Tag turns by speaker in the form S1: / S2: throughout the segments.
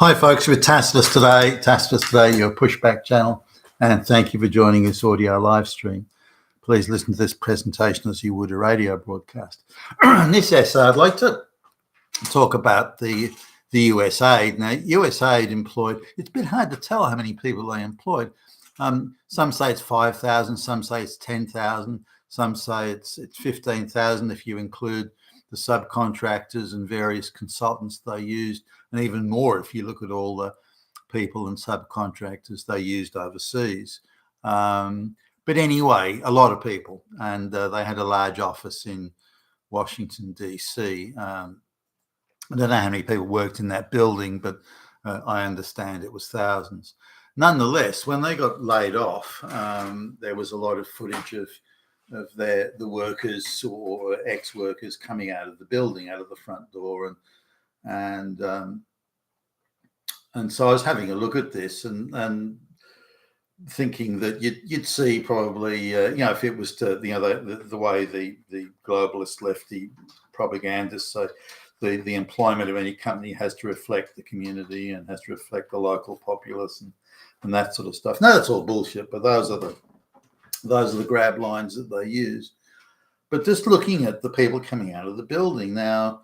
S1: Hi, folks. With Tacitus today, your pushback channel, and thank you for joining this audio live stream. Please listen to this presentation as you would a radio broadcast. In this essay, I'd like to talk about the USaid. Now, USaid employed, it's a bit hard to tell how many people they employed. Some say it's 5,000, some say it's 10,000, some say it's 15,000 if you include the subcontractors and various consultants they used, and even more if you look at all the people and subcontractors they used overseas. But anyway, a lot of people, and they had a large office in Washington, D.C. I don't know how many people worked in that building, but I understand it was thousands. Nonetheless, when they got laid off, there was a lot of footage of the workers or ex-workers coming out of the building, out of the front door, and so I was having a look at this and thinking that you'd see probably if it was to the way the globalist lefty propagandists say the employment of any company has to reflect the community and has to reflect the local populace and that sort of stuff. No, that's all bullshit, but those are the grab lines that they use. But just looking at the people coming out of the building now,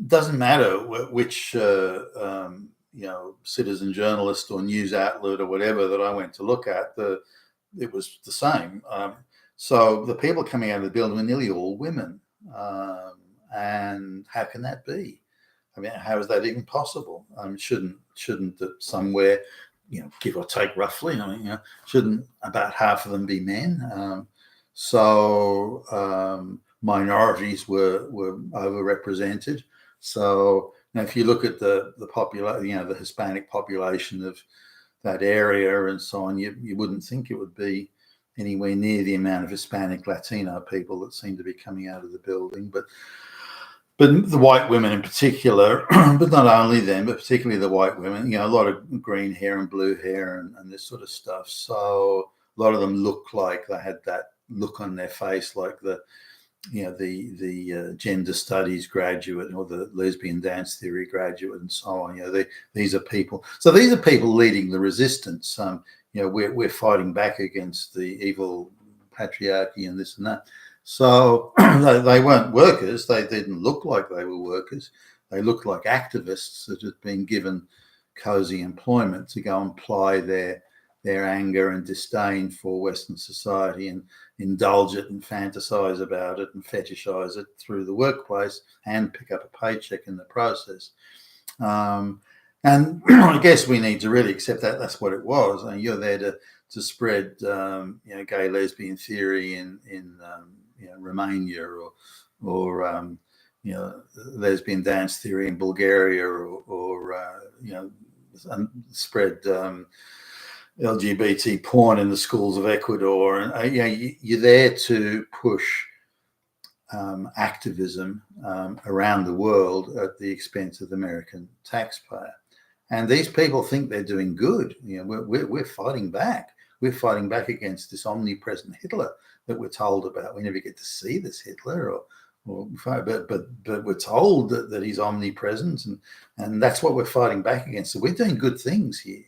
S1: doesn't matter which citizen journalist or news outlet or whatever that I went to look at, it was the same. So the people coming out of the building were nearly all women. And how can that be? I mean, how is that even possible? Shouldn't that somewhere, give or take roughly, shouldn't about half of them be men? So minorities were overrepresented. So now, if you look at the Hispanic population of that area and so on, you wouldn't think it would be anywhere near the amount of Hispanic Latino people that seem to be coming out of the building. But the white women in particular, but not only them, but particularly the white women, a lot of green hair and blue hair and this sort of stuff. So a lot of them looked like they had that look on their face, like the gender studies graduate or the lesbian dance theory graduate and so on. These are people. So these are people leading the resistance. We're fighting back against the evil patriarchy and this and that. So they weren't workers. They didn't look like they were workers. They looked like activists that had been given cozy employment to go and ply their anger and disdain for Western society and indulge it and fantasize about it and fetishize it through the workplace and pick up a paycheck in the process. And I guess we need to really accept that that's what it was. And you're there to spread, gay lesbian theory in Romania or lesbian dance theory in Bulgaria or spread LGBT porn in the schools of Ecuador, and you're there to push activism around the world at the expense of the American taxpayer. And these people think they're doing good. We're fighting back. We're fighting back against this omnipresent Hitler that we're told about. We never get to see this Hitler, but we're told that he's omnipresent, and that's what we're fighting back against. So we're doing good things here.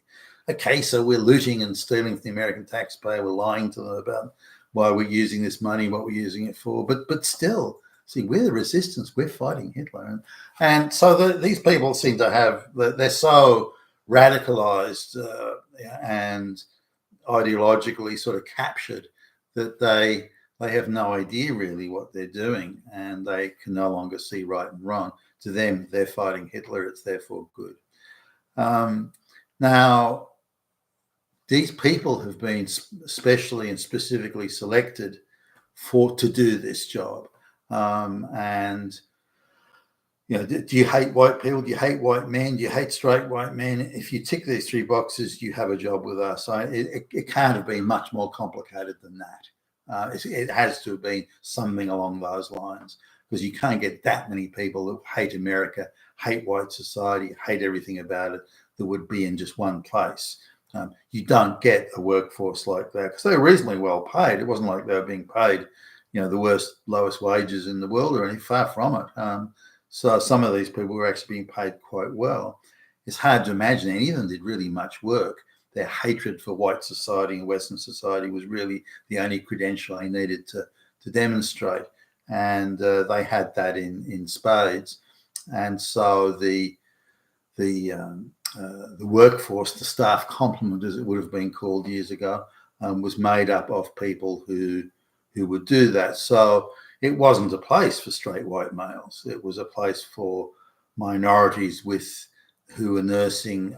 S1: Okay, so we're looting and stealing from the American taxpayer. We're lying to them about why we're using this money, what we're using it for. But still, see, we're the resistance. We're fighting Hitler. And so these people seem to have, they're so radicalized and ideologically sort of captured that they have no idea really what they're doing, and they can no longer see right and wrong. To them, they're fighting Hitler. It's therefore good. Now, these people have been specially and specifically selected to do this job. And do you hate white people? Do you hate white men? Do you hate straight white men? If you tick these three boxes, you have a job with us. It can't have been much more complicated than that. It has to have been something along those lines, because you can't get that many people that hate America, hate white society, hate everything about it, that would be in just one place. You don't get a workforce like that, because they were reasonably well paid. It wasn't like they were being paid, the lowest wages in the world or anything, far from it. So some of these people were actually being paid quite well. it's hard to imagine any of them did really much work. Their hatred for white society and Western society was really the only credential they needed to demonstrate, and they had that in spades. And so the workforce, the staff complement, as it would have been called years ago, was made up of people who would do that. So it wasn't a place for straight white males. It was a place for minorities who were nursing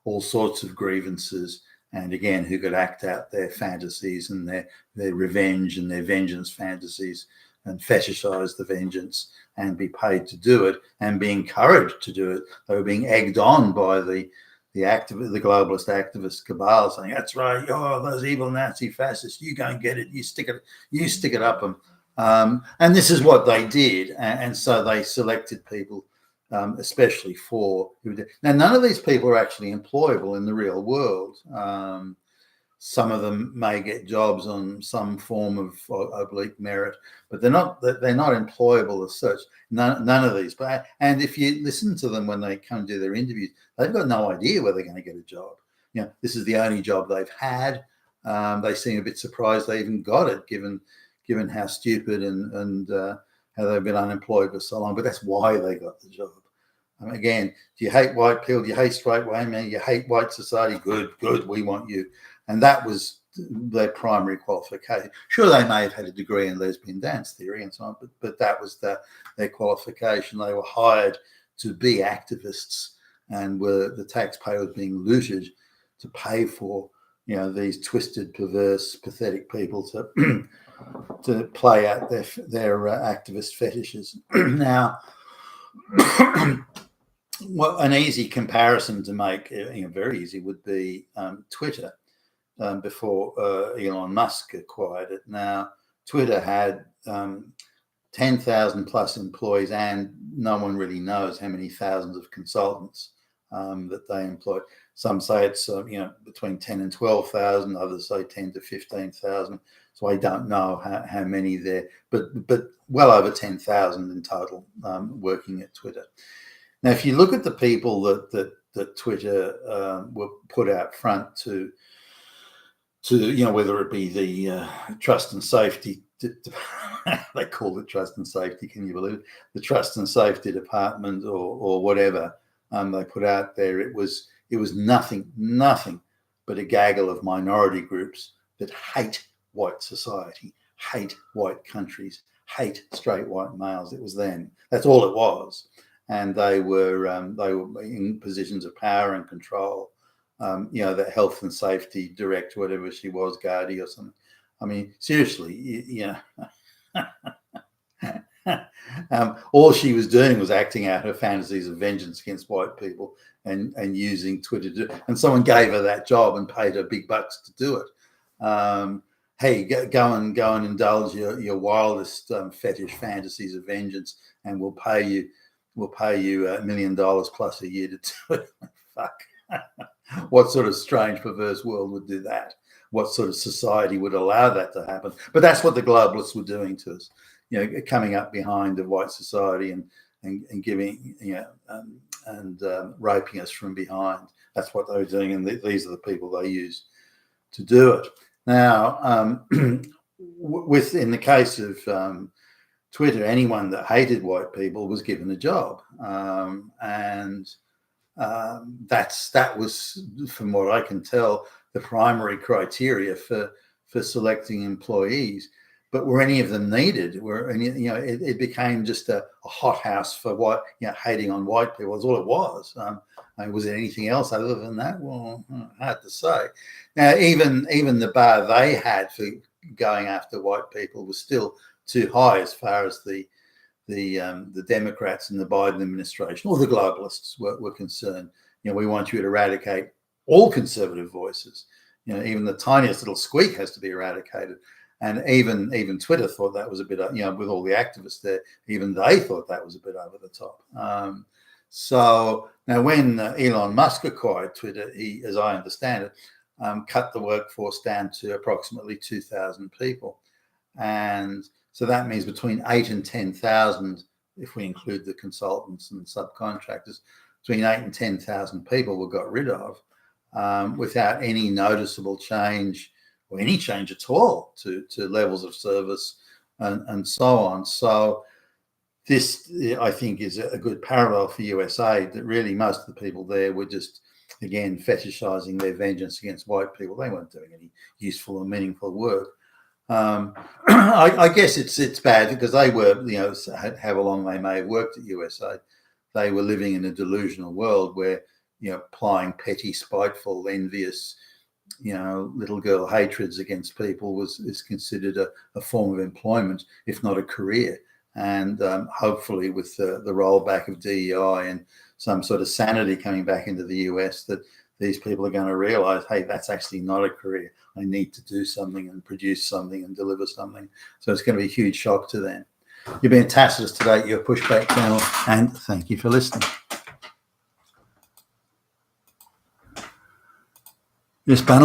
S1: all sorts of grievances, and again, who could act out their fantasies and their revenge and their vengeance fantasies, and fetishize the vengeance and be paid to do it and be encouraged to do it. They were being egged on by the globalist activist cabal, saying, "That's right, oh, those evil Nazi fascists, you go and get it, you stick it up them." And this is what they did, and so they selected people, especially for who did. Now, none of these people are actually employable in the real world. Some of them may get jobs on some form of oblique merit, but they're not employable as such. None of these. And if you listen to them when they come to their interviews, they've got no idea where they're going to get a job. This is the only job they've had. They seem a bit surprised they even got it, given how stupid and how they've been unemployed for so long. But that's why they got the job. Again, do you hate white people? Do you hate straight white men? You hate white society? Good. We want you. And that was their primary qualification. Sure, they may have had a degree in lesbian dance theory and so on, but that was their qualification. They were hired to be activists, and the taxpayer was being looted to pay for these twisted, perverse, pathetic people to play out their activist fetishes. Now, well, an easy comparison to make, very easy, would be Twitter. Before Elon Musk acquired it. Now, Twitter had 10,000 plus employees, and no one really knows how many thousands of consultants that they employ. Some say it's between 10 and 12,000. Others say 10 to 15,000. So I don't know how many there, but well over 10,000 in total working at Twitter. Now, if you look at the people that Twitter were put out front to whether it be the trust and safety, they call it trust and safety, can you believe it? The trust and safety department or whatever they put out there, it was nothing but a gaggle of minority groups that hate white society, hate white countries, hate straight white males. It was them. That's all it was. And they were in positions of power and control. The health and safety director, whatever she was, Gardy or something. I mean, seriously, all she was doing was acting out her fantasies of vengeance against white people and using Twitter and someone gave her that job and paid her big bucks to do it. Hey, go and indulge your wildest fetish fantasies of vengeance, and we'll pay you $1 million plus a year to do it. Fuck. What sort of strange, perverse world would do that? What sort of society would allow that to happen? But that's what the globalists were doing to us, coming up behind the white society and giving, and raping us from behind. That's what they were doing, and these are the people they used to do it. Now, in the case of Twitter, anyone that hated white people was given a job, and that was, from what I can tell, the primary criteria for selecting employees. But were any of them needed? It became just a hothouse for hating on white people. That's all it was. Was there anything else other than that? Well, hard to say. Now, even the bar they had for going after white people was still too high as far as the Democrats and the Biden administration or the globalists were concerned. We want you to eradicate all conservative voices. Even the tiniest little squeak has to be eradicated. And even Twitter thought that was a bit, with all the activists there, even they thought that was a bit over the top. So now when Elon Musk acquired Twitter, he, as I understand it, cut the workforce down to approximately 2,000 people. And so that means between 8,000 and 10,000, if we include the consultants and subcontractors, between 8 and 10,000 people were got rid of without any noticeable change or any change at all to levels of service and so on. So this, I think, is a good parallel for USaid, that really most of the people there were just, again, fetishizing their vengeance against white people. They weren't doing any useful or meaningful work. I guess it's bad because they were, however long they may have worked at USaid, they were living in a delusional world where, applying petty, spiteful, envious, little girl hatreds against people is considered a form of employment, if not a career. And hopefully with the rollback of DEI and some sort of sanity coming back into the US, that these people are going to realize, hey, that's actually not a career. I need to do something and produce something and deliver something. So it's going to be a huge shock to them. You've been Tacitus today, your Pushback channel, and thank you for listening. This panel